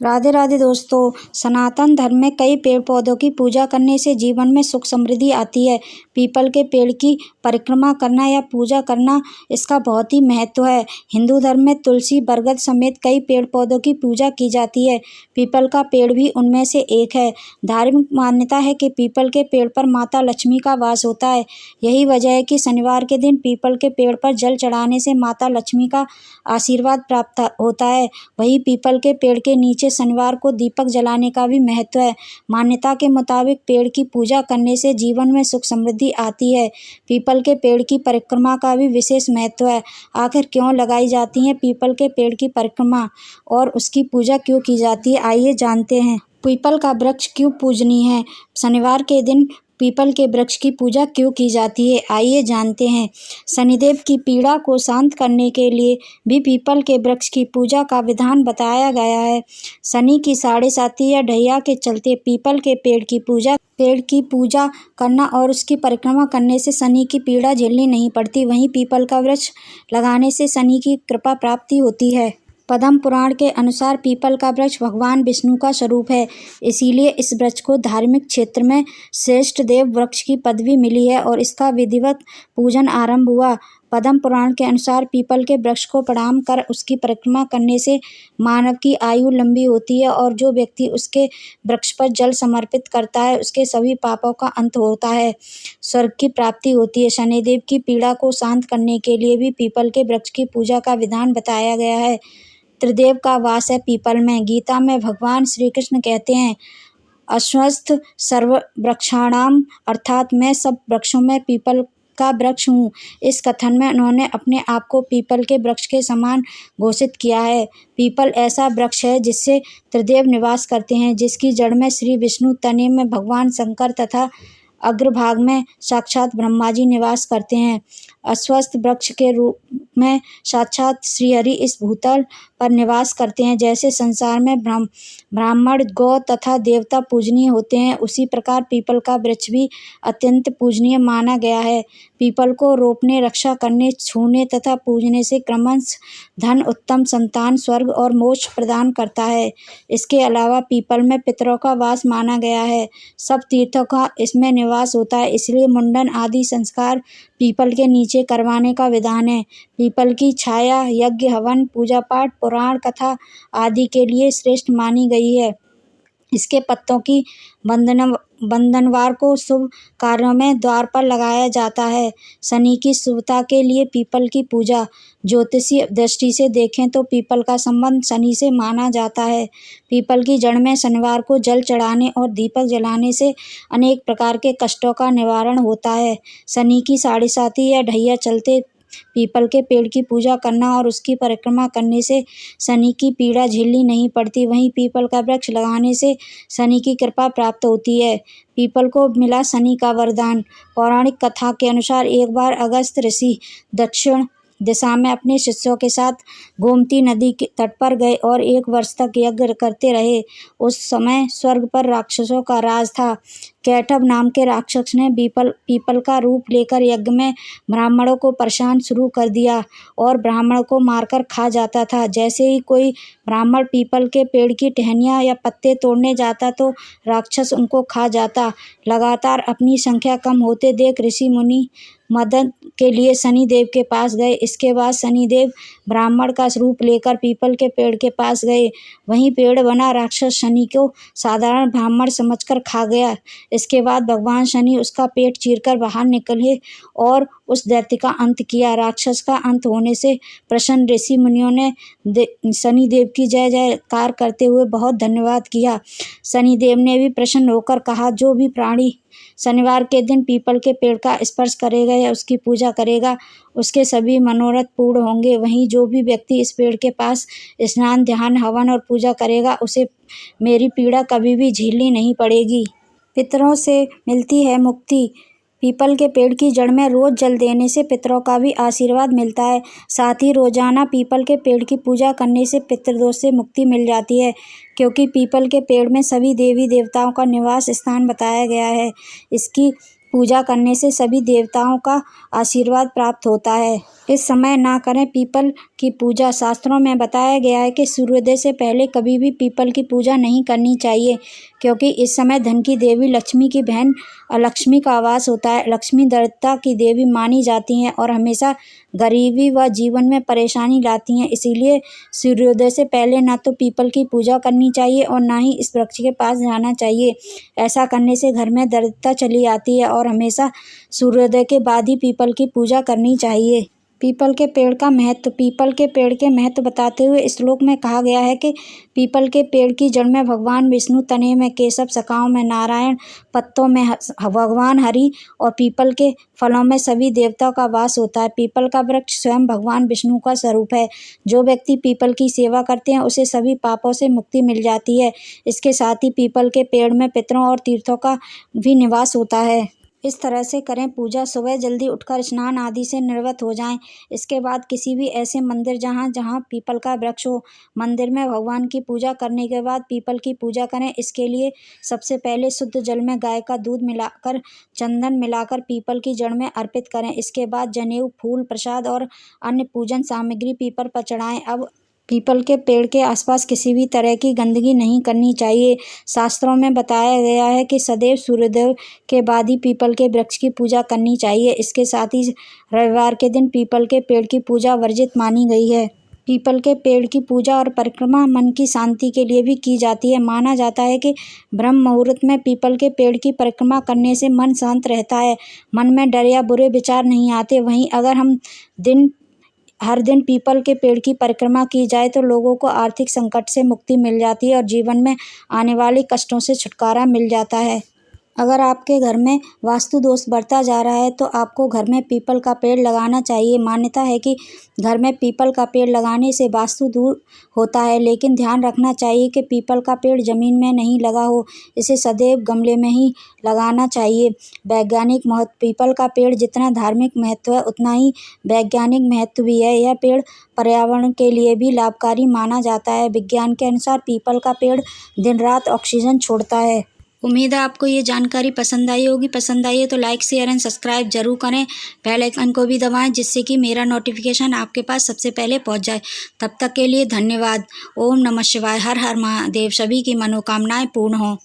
राधे राधे दोस्तों। सनातन धर्म में कई पेड़ पौधों की पूजा करने से जीवन में सुख समृद्धि आती है। पीपल के पेड़ की परिक्रमा करना या पूजा करना इसका बहुत ही महत्व है। हिंदू धर्म में तुलसी, बरगद समेत कई पेड़ पौधों की पूजा की जाती है। पीपल का पेड़ भी उनमें से एक है। धार्मिक मान्यता है कि पीपल के पेड़ पर माता लक्ष्मी का वास होता है। यही वजह है कि शनिवार के दिन पीपल के पेड़ पर जल चढ़ाने से माता लक्ष्मी का आशीर्वाद प्राप्त होता है। वहीं पीपल के पेड़ के नीचे शनिवार को दीपक जलाने का भी महत्व है। मान्यता के मुताबिक पेड़ की पूजा करने से जीवन में सुख समृद्धि आती है। पीपल के पेड़ की परिक्रमा का भी विशेष महत्व है। आखिर क्यों लगाई जाती है पीपल के पेड़ की परिक्रमा और उसकी पूजा क्यों की जाती है, आइए जानते हैं। पीपल का वृक्ष क्यों पूजनीय है? शनिवार के दिन पीपल के वृक्ष की पूजा क्यों की जाती है, आइए जानते हैं। शनिदेव की पीड़ा को शांत करने के लिए भी पीपल के वृक्ष की पूजा का विधान बताया गया है। शनि की साढ़े साती या ढैया के चलते पीपल के पेड़ की पूजा करना और उसकी परिक्रमा करने से शनि की पीड़ा झेलनी नहीं पड़ती। वहीं पीपल का वृक्ष लगाने से शनि की कृपा प्राप्ति होती है। पद्म पुराण के अनुसार पीपल का वृक्ष भगवान विष्णु का स्वरूप है। इसीलिए इस वृक्ष को धार्मिक क्षेत्र में श्रेष्ठ देव वृक्ष की पदवी मिली है और इसका विधिवत पूजन आरंभ हुआ। पद्म पुराण के अनुसार पीपल के वृक्ष को प्रणाम कर उसकी परिक्रमा करने से मानव की आयु लंबी होती है और जो व्यक्ति उसके वृक्ष पर जल समर्पित करता है उसके सभी पापों का अंत होता है, स्वर्ग की प्राप्ति होती है। शनिदेव की पीड़ा को शांत करने के लिए भी पीपल के वृक्ष की पूजा का विधान बताया गया है। त्रिदेव का वास है पीपल में। गीता में भगवान श्री कृष्ण कहते हैं, अश्वत्थ सर्व वृक्षाणाम, अर्थात मैं सब वृक्षों में पीपल का वृक्ष हूँ। इस कथन में उन्होंने अपने आप को पीपल के वृक्ष के समान घोषित किया है। पीपल ऐसा वृक्ष है जिससे त्रिदेव निवास करते हैं, जिसकी जड़ में श्री विष्णु, तने में भगवान शंकर तथा अग्रभाग में साक्षात ब्रह्मा जी निवास करते हैं। अश्वत्थ वृक्ष के रूप में साक्षात श्रीहरि इस भूतल पर निवास करते हैं। जैसे संसार में ब्राह्मण, गौ तथा देवता पूजनीय होते हैं, उसी प्रकार पीपल का वृक्ष भी अत्यंत पूजनीय माना गया है। पीपल को रोपने, रक्षा करने, छूने तथा पूजने से क्रमश धन, उत्तम संतान, स्वर्ग और मोक्ष प्रदान करता है। इसके अलावा पीपल में पितरों का वास माना गया है। सब तीर्थों का इसमें निवास होता है, इसलिए मुंडन आदि संस्कार पीपल के नीचे करवाने का विधान है। पीपल की छाया यज्ञ, हवन, पूजा पाठ, पुराण कथा आदि के लिए श्रेष्ठ मानी गई है। इसके पत्तों की बंधनवार को शुभ कार्यों में द्वार पर लगाया जाता है। शनि की शुभता के लिए पीपल की पूजा। ज्योतिषीय दृष्टि से देखें तो पीपल का संबंध शनि से माना जाता है। पीपल की जड़ में शनिवार को जल चढ़ाने और दीपक जलाने से अनेक प्रकार के कष्टों का निवारण होता है। शनि की साढ़े साती या ढैया चलते पीपल के पेड़ की पूजा करना और उसकी परिक्रमा करने से शनि की पीड़ा झेलनी नहीं पड़ती। वहीं पीपल का वृक्ष लगाने से शनि की कृपा प्राप्त होती है। पीपल को मिला शनि का वरदान। पौराणिक कथा के अनुसार एक बार अगस्त्य ऋषि दक्षिण दिशा में अपने शिष्यों के साथ गोमती नदी के तट पर गए और 1 वर्ष तक यज्ञ करते रहे। उस समय स्वर्ग पर राक्षसों का राज था। कैटभ नाम के राक्षस ने पीपल का रूप लेकर यज्ञ में ब्राह्मणों को परेशान शुरू कर दिया और ब्राह्मण को मारकर खा जाता था। जैसे ही कोई ब्राह्मण पीपल के पेड़ की टहनियाँ या पत्ते तोड़ने जाता तो राक्षस उनको खा जाता। लगातार अपनी संख्या कम होते देख ऋषि मुनि मदद के लिए शनिदेव के पास गए। इसके बाद शनिदेव ब्राह्मण का रूप लेकर पीपल के पेड़ के पास गए। वहीं पेड़ बना राक्षस शनि को साधारण ब्राह्मण समझकर खा गया। इसके बाद भगवान शनि उसका पेट चीरकर बाहर निकले और उस दैत्य का अंत किया। राक्षस का अंत होने से प्रसन्न ऋषि मुनियों ने शनिदेव की जय जयकार करते हुए बहुत धन्यवाद किया। शनिदेव ने भी प्रसन्न होकर कहा, जो भी प्राणी शनिवार के दिन पीपल के पेड़ का स्पर्श करेगा या उसकी पूजा करेगा, उसके सभी मनोरथ पूर्ण होंगे। वहीं जो भी व्यक्ति इस पेड़ के पास स्नान, ध्यान, हवन और पूजा करेगा, उसे मेरी पीड़ा कभी भी झेलनी नहीं पड़ेगी। पितरों से मिलती है मुक्ति। पीपल के पेड़ की जड़ में रोज जल देने से पितरों का भी आशीर्वाद मिलता है। साथ ही रोजाना पीपल के पेड़ की पूजा करने से पितृदोष से मुक्ति मिल जाती है, क्योंकि पीपल के पेड़ में सभी देवी देवताओं का निवास स्थान बताया गया है। इसकी पूजा करने से सभी देवताओं का आशीर्वाद प्राप्त होता है। इस समय ना करें पीपल की पूजा। शास्त्रों में बताया गया है कि सूर्योदय से पहले कभी भी पीपल की पूजा नहीं करनी चाहिए, क्योंकि इस समय धन की देवी लक्ष्मी की बहन लक्ष्मी का आवास होता है। लक्ष्मी दरिद्रता की देवी मानी जाती हैं और हमेशा गरीबी व जीवन में परेशानी लाती हैं। इसीलिए सूर्योदय से पहले ना तो पीपल की पूजा करनी चाहिए और ना ही इस वृक्ष के पास जाना चाहिए। ऐसा करने से घर में दरिद्रता चली आती है और हमेशा सूर्योदय के बाद ही पीपल की पूजा करनी चाहिए। पीपल के पेड़ का महत्व। पीपल के पेड़ के महत्व बताते हुए श्लोक में कहा गया है कि पीपल के पेड़ की जड़ में भगवान विष्णु, तने में केशव, शाखाओं में नारायण, पत्तों में भगवान हरि और पीपल के फलों में सभी देवताओं का वास होता है। पीपल का वृक्ष स्वयं भगवान विष्णु का स्वरूप है। जो व्यक्ति पीपल की सेवा करते हैं उसे सभी पापों से मुक्ति मिल जाती है। इसके साथ ही पीपल के पेड़ में पितरों और तीर्थों का भी निवास होता है। इस तरह से करें पूजा। सुबह जल्दी उठकर स्नान आदि से निवृत्त हो जाएं। इसके बाद किसी भी ऐसे मंदिर जहां पीपल का वृक्ष हो, मंदिर में भगवान की पूजा करने के बाद पीपल की पूजा करें। इसके लिए सबसे पहले शुद्ध जल में गाय का दूध मिलाकर, चंदन मिलाकर पीपल की जड़ में अर्पित करें। इसके बाद जनेऊ, फूल, प्रसाद और अन्य पूजन सामग्री पीपल पर चढ़ाएं। अब पीपल के पेड़ के आसपास किसी भी तरह की गंदगी नहीं करनी चाहिए। शास्त्रों में बताया गया है कि सदैव सूर्योदय के बाद ही पीपल के वृक्ष की पूजा करनी चाहिए। इसके साथ ही रविवार के दिन पीपल के पेड़ की पूजा वर्जित मानी गई है। पीपल के पेड़ की पूजा और परिक्रमा मन की शांति के लिए भी की जाती है। माना जाता है कि ब्रह्म मुहूर्त में पीपल के पेड़ की परिक्रमा करने से मन शांत रहता है, मन में डर या बुरे विचार नहीं आते। वहीं अगर हर दिन पीपल के पेड़ की परिक्रमा की जाए तो लोगों को आर्थिक संकट से मुक्ति मिल जाती है और जीवन में आने वाले कष्टों से छुटकारा मिल जाता है। अगर आपके घर में वास्तु दोष बढ़ता जा रहा है तो आपको घर में पीपल का पेड़ लगाना चाहिए। मान्यता है कि घर में पीपल का पेड़ लगाने से वास्तु दूर होता है, लेकिन ध्यान रखना चाहिए कि पीपल का पेड़ जमीन में नहीं लगा हो, इसे सदैव गमले में ही लगाना चाहिए। वैज्ञानिक महत्व। पीपल का पेड़ जितना धार्मिक महत्व है उतना ही वैज्ञानिक महत्व भी है। यह पेड़ पर्यावरण के लिए भी लाभकारी माना जाता है। विज्ञान के अनुसार पीपल का पेड़ दिन रात ऑक्सीजन छोड़ता है। उम्मीद है आपको ये जानकारी पसंद आई होगी। पसंद आई है तो लाइक, शेयर एंड सब्सक्राइब जरूर करें। बेल आइकन को भी दबाएं जिससे कि मेरा नोटिफिकेशन आपके पास सबसे पहले पहुंच जाए। तब तक के लिए धन्यवाद। ओम नमः शिवाय। हर हर महादेव। सभी की मनोकामनाएं पूर्ण हों।